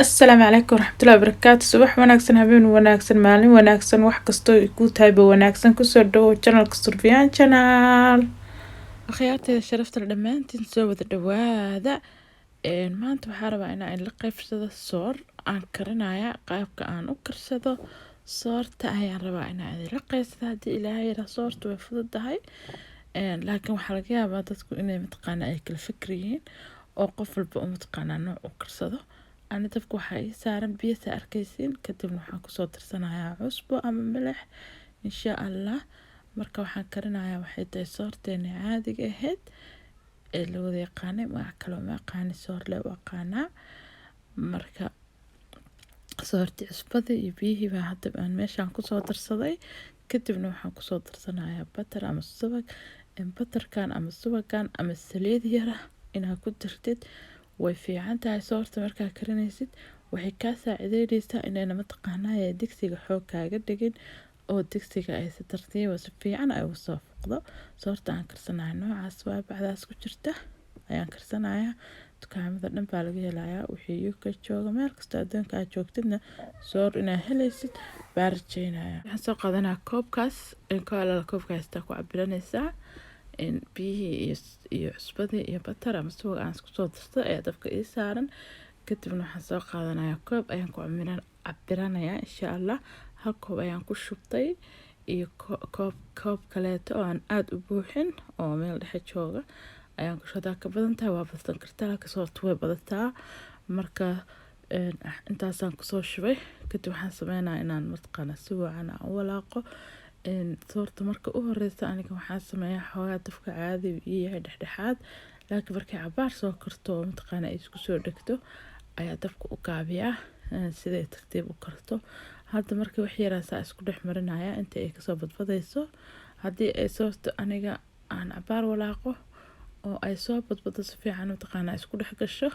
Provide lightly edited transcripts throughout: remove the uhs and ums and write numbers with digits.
السلام عليكم ورحمة الله وبركاته. صباح wanaagsan, habeen wanaagsan, maalin wanaagsan, wax kasto ay ku tahayba wanaagsan. Kusoo dhawow channelka Surfiyaan channel. Akhyaarteeda sharafta dhamaantiin soo wada dhawaada. Maanta waxaan rabaa inaan la qaybsado soor aan karinaya qaabka aan u karsado. Soorta ayaan rabaa inaan la qaybsado hadii Ilaahay yara soortu way fududahay. Laakiin waxa laga yaabaa dadku inay mataqaana ay kala fikriyiin oo qof walba uu mataqaana nooc u karsado. أنا dabka waxaa ii saaran biyo saa arkaysiin kadibna waxaan kusoo darsanayaa cusbo ama milix insha Allah. Marka waxaan karinayaa waxay tahay soorteena caadiga ahayd ee la wada yaqaanay, wax kale ma aqaani, soor le u aqaanaa. Marka soorti cusbada iyo biyihii baa hadda aan meeshaan kusoo darsaday. Kadibna waxaan kusoo darsanayaa butter ama subag. Butterkan ama subagan ama saliid yara inaad ku dartid way fiican tahay. Soorta markaa karinaysid waxay ka saacideynaysaa inayna mataqaanaa digsiga xoog kaaga dhigin oo digsiga ay si tartiib ah si fiican ay u soo fuqdo. Soorta aan karsanayo noocaas waa bacdaas ku jirta ayaan karsanayaa. Dukaamada dhan baa laga helayaa wixii UK jooga, meel kasta adduunka aad joogtidna soor inaad helaysid baa rajaynaya. Waxaan soo qaadanaa koobkaas koobkaas ku cabiranaysaa biyihii iyo cusbadii iyo butter ama subag aan isku soo darsaday ayaa dabka ii saaran. Kadibna waxaan soo qaadanayaa koob ayaan ku cabiranayaa insha Allah. Hal koob ayaan ku shubtay iyo koob kaleeto oo aan aad u buuxin oo meel dhexe jooga ayaan ku shubtaa. Ka badan tahay waa badsan kartaa, laakiin soortu way badataa. Marka intaasaan kusoo shubay kadib waxaan sameynayaa inaan mataqaana si wacan u walaaqo. Soorta marka u horeysa aniga waxaan sameeyaa xoogaa dabka caadi iyo dhexdhexaad, laakiin markay cabaar soo karto mataqaana ay isku soo dhagto ayaa dabka u gaabiyaa siday tartiib u karto. Hadda markii wax yar aan isku dhex marinaya inta ay kasoo badbadayso. Haddii ay soorta aniga aan cabaar walaaqo oo ay soo badbado si fiican mataqaana isku dhex gasho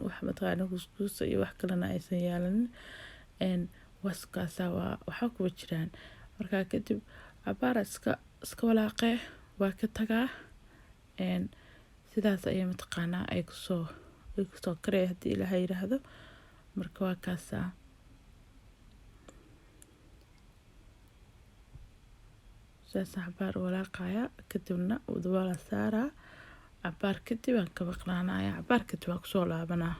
wax mataqaana kuskuus iyo wax kalena aysan yeelanin waskaasa waxa ku jiraan. Markaa kadib cabaar iska walaaqay waa ka tagaa sidaas ayay mataqaana ay kusoo karay hadii Ilaahay yiraahdo. Marka waa kaasa saas cabaar walaaqaya kadibna wada saaraa. Cabaar kadib aan ka baqnaanaya, cabaar kadib waan kusoo laabanaa.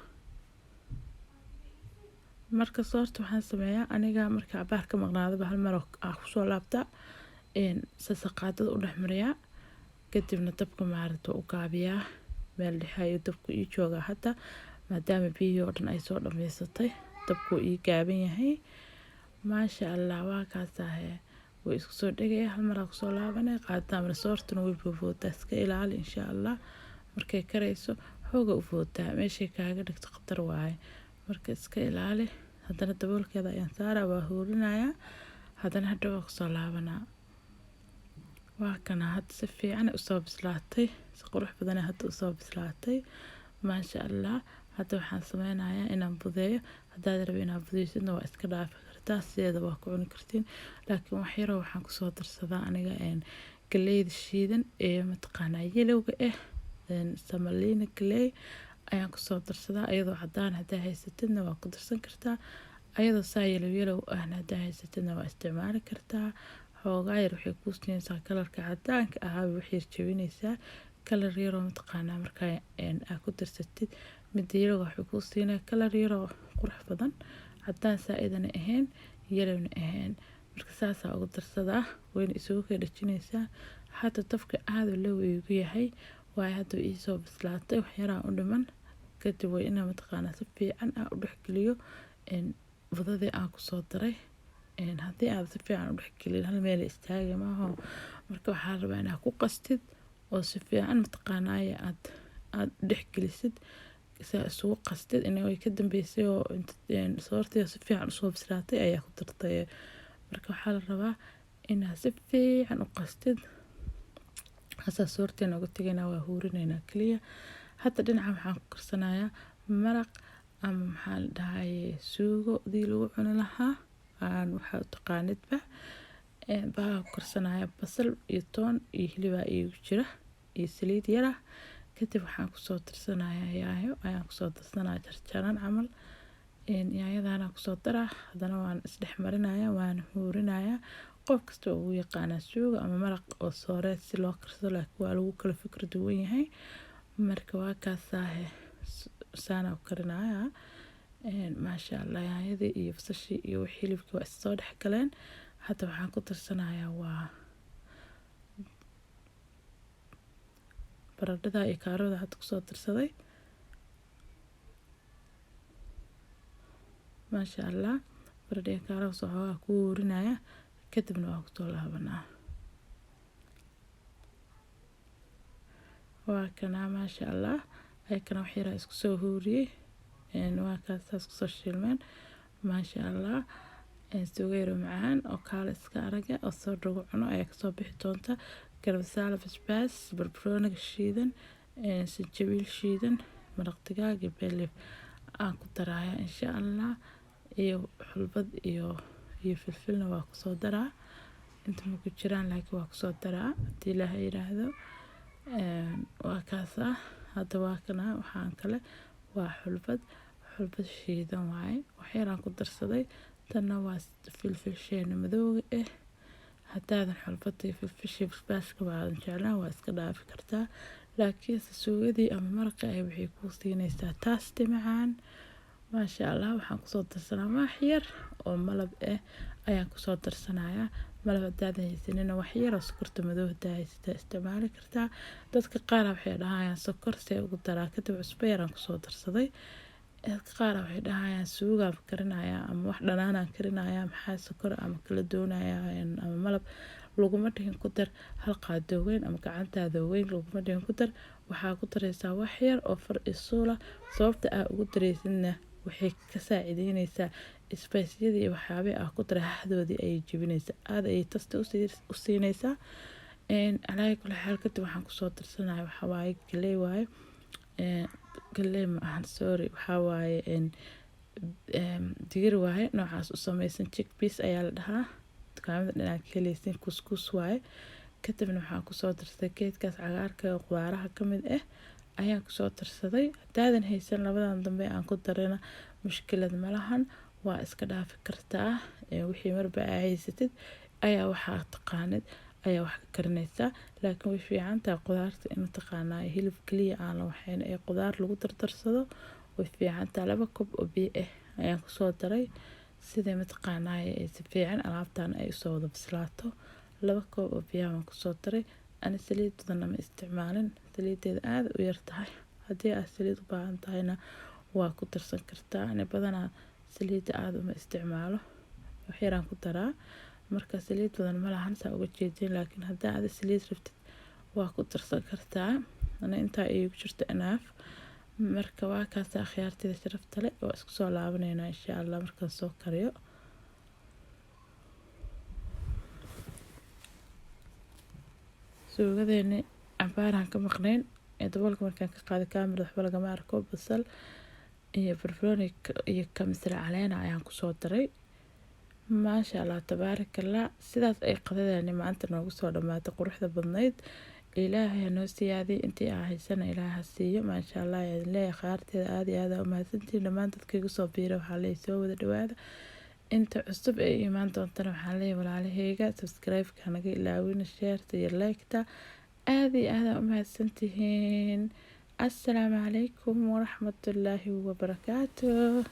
Marka soorta waxaan sameeyaa aniga marka cabaar ka maqnaado hal mar aan kusoo laabta sasaqaadada u dhexmariyaa. Kadibna dabka maarto u gaabiyaa meel dhexe ayuu dabku ii jooga hadda maadaama biyihii oo dhan ay soo dhameysatay dabku ii gaaban yahay. Maasha Allah waa kaasahay way isku soo dhagaya hal mar aan kusoo laabanay qaadana soortuna way buufuutaa iska ilaali insha Allah. Markay karayso xooga u fuutaa meeshay kaaga dhigto khatar waaye, marka iska ilaali. Haddana daboolkeeda ayaan saaraa waa huurinayaa haddana hadhow waan kusoo laabanaa. waa kana hadda si fiican u soo bislaatay, si qurux badan hadda u soo bislaatay maasha Allah. Hadda waxaan sameynayaa inaan budeeyo. Haddaad rabto inaad budeysidna waa iska dhaafi kartaa, sideeda waa ku cuni kartiin. Laakiin wax yar waxaan kusoo darsadaa aniga galleyda shiidan ee mataqaana yelowga samaliina galley ayaan kusoo darsadaa. Ayadoo cadaan haddaa haysatidna waa ku darsan kartaa, ayadoo saa yellow ahna haddaa haysatidna waa isticmaali kartaa. xoogaa yar waxay ku siinaysaa kalarka cadaanka ahaa waxay jabinaysaa kalar yar oo mataqaana markaa aad ku darsatid mid yellow waxay ku siinaysaa kalar yar oo qurux badan, cadaan saaidana ahayn yellowna ahayn. Marka saas ugu darsadaa wayna isugu kala dhajinaysaa. Hadda dabka aad loo weeygu yahay waa hadda ii soo bislaatay wax yar u dhiman. Kadib way inaa mataqaana si fiican u dhexgeliyo budadii aan ku soo daray. Haddii aad si fiican u dhexgelin hal meel istaagi maaha. Marka waxaa la rabaa inaad ku qastid oo si fiican mataqaana aad dhexgelisid isugu qastid inay way ka dambeysay oo soortii si fiican u soo bislaatay ayaa ku dartay. Marka waxaa la rabaa inaad si fiican u qastid. Hasaa soorteena uga tagayna waa huurinaynaa kaliya. Hadda dhinaca waxaan ku karsanayaa maraq ama maxaa la dhahay suugo dii lagu cuni lahaa waxaa taqaanidba baa karsanaya basal iyo toon iyo hilib iigu jira iyo saliid yara. Kadib waxaan kusoo darsanayaa yaayo ayaan kusoo darsanayaa jarjaran camal yaanyadana kusoo daraa haddana waan isdhex marinayaa waan huurinayaa qof kasta oo uu yaqaanaa suuga ama maraq oo sooreed si loo karsado laakiin waa lagu kala fikir duwan yahay marka waa kaasaahe saana u karinayaa maasha allah yaanyadii iyo basashii iyo hilibkii waa isoo dhex galeen hadda waxaan ku darsanayaa waa baradhada iyo kaarooda hadda kusoo darsaday maasha allah baradhada iyo kaarooda soo xoogaa ku huurinaya kadibna waa kusoo laabanaa waa kana maasha allah ayakana wax yaraa isku soo huuriyey waa kaasaas kusoo shiilmeen maasha allah suugayro macaan oo kaala iska araga oo soo dhago cuno ayaa kasoo bixi doonta garbasaala basbaas barbarooniga shiidan sinjabiil shiidan maraq digaag iyo beelif aan ku daraaya insha allah iyo xulbad iyo filfilna waa kusoo daraa inta ma ku jiraan laakiin waa kusoo daraa haddii ilaahay yiraahdo waa kaasa hadda waa kana waxaan kale waa xulbad shiidan waaye waxyaraan ku darsaday tanna waa filfil sheena madowga haddaadan xulbada iyo filfishii basbaaska waadan jeclaan waa iska dhaafi kartaa laakiinse suugadii ama maraqi ay waxay kuu siinaysaa taasti macaan maasha allah waxaan kusoo darsanaa wax yar oo malab ayaan kusoo darsanayaa malab haddaadan haysanina wax yar oo sokorta madow haddaa haysataa isticmaali kartaa dadka qaar waxay dhahayaan sokor see ugu daraa kadib cusbo yaraan kusoo darsaday dadka qaar waxay dhahayaan suugaan karinayaa ama wax dhanaanaan karinayaa maxaa sokor ama kala doonayaa ama malab laguma dhihin ku dar hal qaado weyn ama gacantaada weyn laguma dhihin ku dar waxaa ku daraysaa wax yar oo far isuula sababta aa ugu daraysidna waxay ka saacideynaysaa spice-yadii iyo waxyaabihii aa ku daray haxdoodii ayay jebinaysaa aada ayay tasta u siinaysaa calaa kulli xaal kadib waxaan kusoo darsanaya waxaa waaye galey waaye galey ma ahan sorry waxaa waaye digir waaye noocaas u samaysan chickpeas ayaa la dhahaa dukaamada dhinaca ka helaysin kuskus waaye kadibna waxaan kusoo darsaday geedkaas cagaarka oo qudaaraha ka mid ayaan kusoo darsaday haddaadan haysan labadan dambe aan ku darina mushkilad malahan waa iska dhaafi kartaa wixii marba aa haysatid ayaa waxaa taqaanid ayaa wax ka karinaysaa laakiin way fiicantahay qudaarta in taqaanaa hilib kaliya aan la waxayn ee qudaar lagu dardarsado way fiicantahay 2 koob oo biyo ayaan kusoo daray sidee mataqaanaa si fiican alaabtan ay usoo wada bislaato 2 koob oo biyo aan kusoo daray ana saliid badan ma isticmaalin saliideeda aad u yar tahay haddii aad saliid u baahan tahayna waa ku darsan kartaa ana badanaa saliida aad uma isticmaalo wax yaraan ku daraa marka saliid badan ma lahan saa uga jeedin laakiin haddii aad saliid rabtid waa ku darsan kartaa ana inta ay ku jirto anaaf marka waa kaas khiyaartida sharafta leh oo isku soo laabanayna insha Allah marka soo kariyo suugadeena cabaaraan ka maqnayn daboolka markaan ka qaaday kaamir waxba lagama arko basal iyo barbarooni iyo kamsar caleen ayaan kusoo daray maasha Allah tabaarakallah sidaas ay qadadani maanta noogu soo dhamaatay quruxda badnayd ilaahay noo siyaadii intii aan haysana ilaahay siiyo maasha Allah leeyahay qaarteeda aad iyo aad u mahadsantiin dhamaan dadka igu soo biiray waxaa la soo wada dhawaada inta cusub ee imaan doontana waxaan leeyahay walaalahayga subscribe-ka naga ilaawina share iyo like-ta aad iyo aad u mahadsantihiin assalaamu calaykum waraxmatullaahi wabarakaatuh